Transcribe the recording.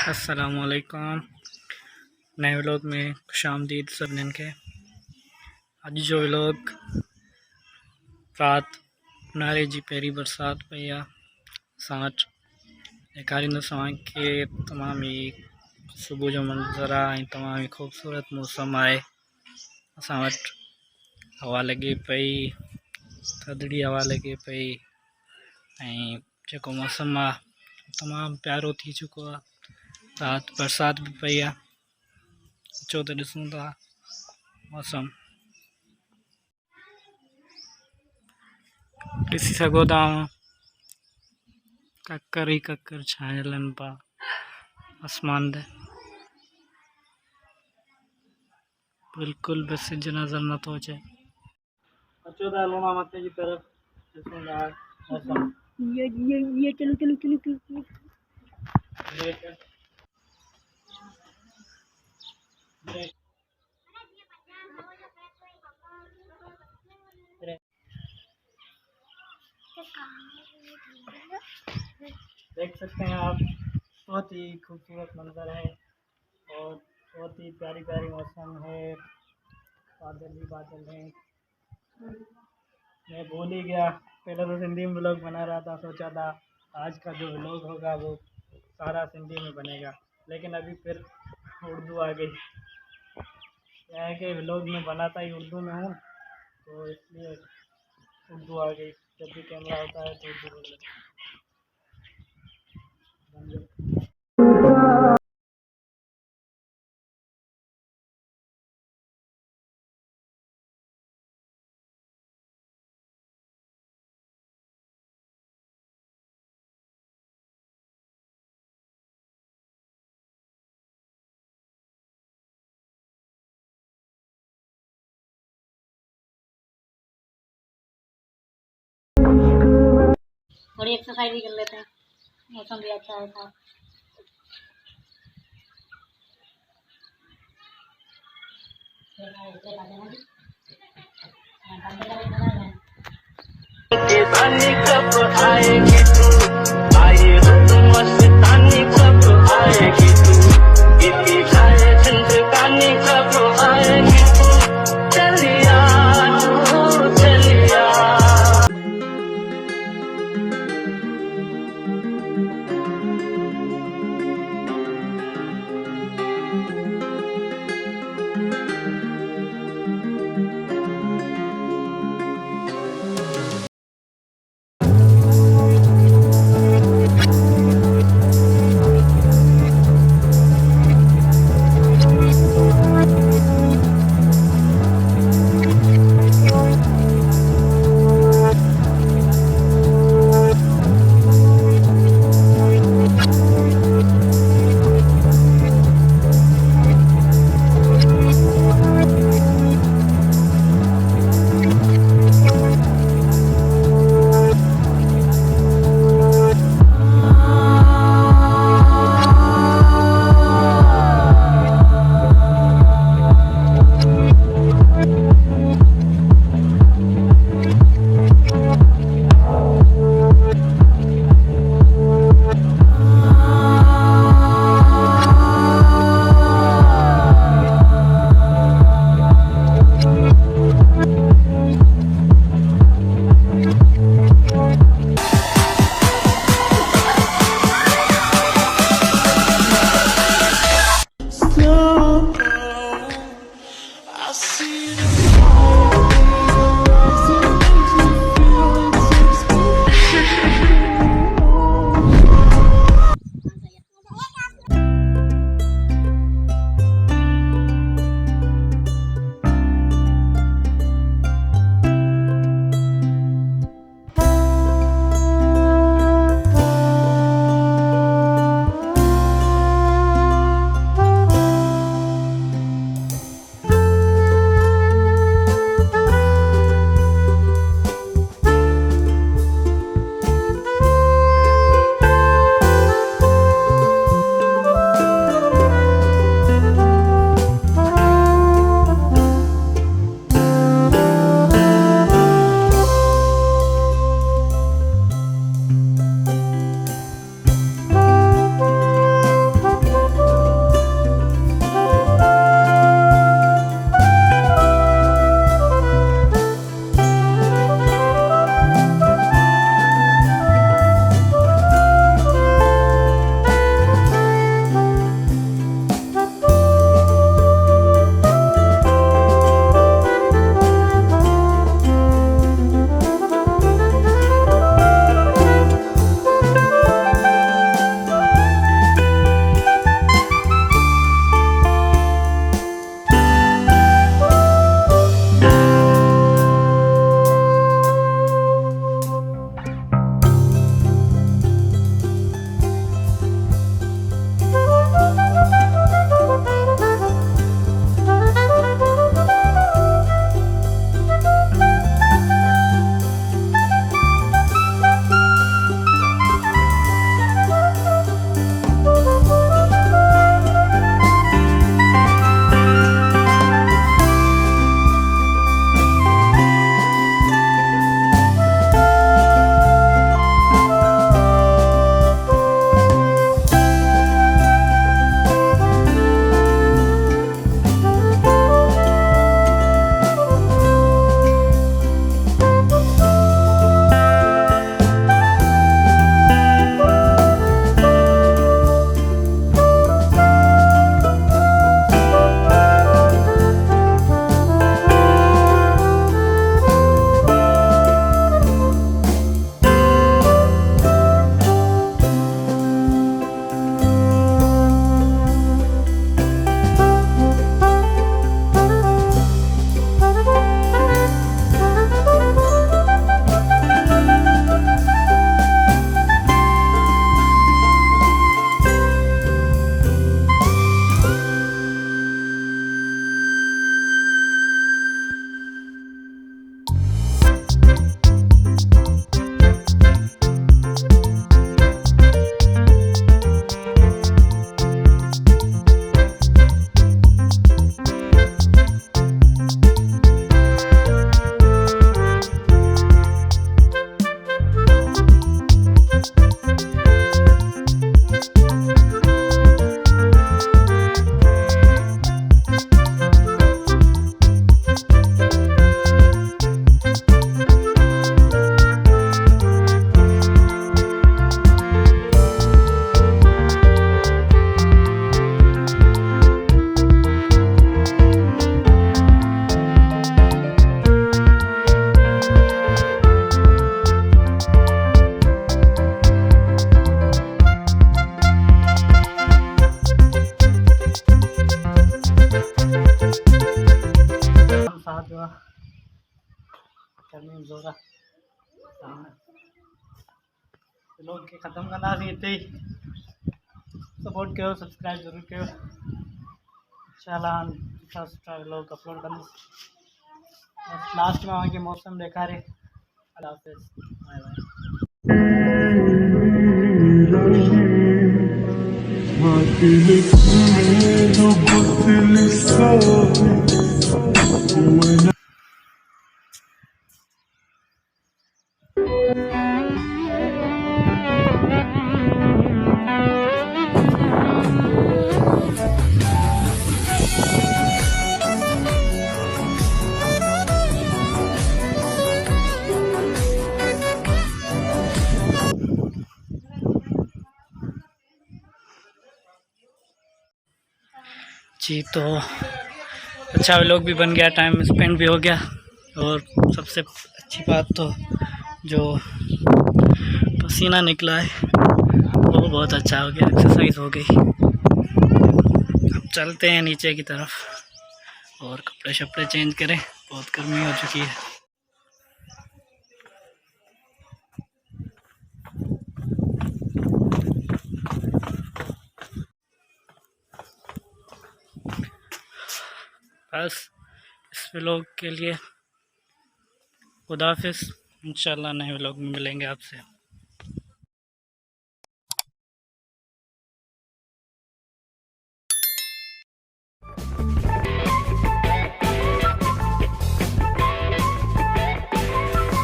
अस्सलामुअलैकुम। नए व्लॉग में खुशामदीद सबनन के। अज जो व्लॉग रात ओन्हारी जी पहली बरसात पया साठ एकारिंद सवा के तमाम ही सुबह जो मंजर आई तमाम ही खूबसूरत मौसम आए। असां वटि हवा लगे पई, थदड़ी हवा लगे पई ऐं जेको मौसम आहे तमामु प्यारो थी चुको आहे। रात बरसात भी पई आहे। अचो त ॾिसूं था मौसम। ॾिसी सघो था ककर ई ककर छायल आहिनि पिया आसमान ते। बिल्कुलु बि सिज नज़र नथो अचे। अचो त हलूं था मथे जी तरफ़, ॾिसूं था मौसम। ये चलो चलो चलो चलो। देख सकते हैं आप, बहुत ही खूबसूरत मंजर है और बहुत ही प्यारी प्यारी मौसम है। बादल ही बादल हैं। मैं भूल ही गया, पहले तो हिंदी में व्लॉग बना रहा था, सोचा था आज का जो व्लॉग होगा वो सारा हिंदी में बनेगा, लेकिन अभी फिर उर्दू आ गई। क्या है कि व्लॉग में बनाता ही उर्दू में हूँ, तो इसलिए उर्दू आ गई। जब भी कैमरा होता है तो उर्दू बोल लेता हूँ। थोड़ी एक्सरसाइज भी कर लेते हैं, मौसम भी अच्छा है था। कब आएगी तू, आए हो मस्तानी कब आएगी तू, इतनी सारे जिंदगानी कब आएगी तू, चलिया तू चलिया। कमज़ोरा लोग के ख़त्म करना थी इतने ही सपोर्ट करो सब्सक्राइब जरूर करो इंशाल्लाह लोग अपलोड कर लास्ट में वहाँ के मौसम देखा रहे अल्लाह हाफ़िज़ बाय बाय जी। तो अच्छा व्लॉग भी बन गया, टाइम स्पेंड भी हो गया और सबसे अच्छी बात तो जो पसीना निकला है वो बहुत अच्छा हो गया, एक्सरसाइज हो गई। अब चलते हैं नीचे की तरफ और कपड़े शपड़े चेंज करें, बहुत गर्मी हो चुकी है। बस इस व्लॉग के लिए खुदा हाफ़िज़, इंशाल्लाह नए व्लॉग में मिलेंगे आपसे।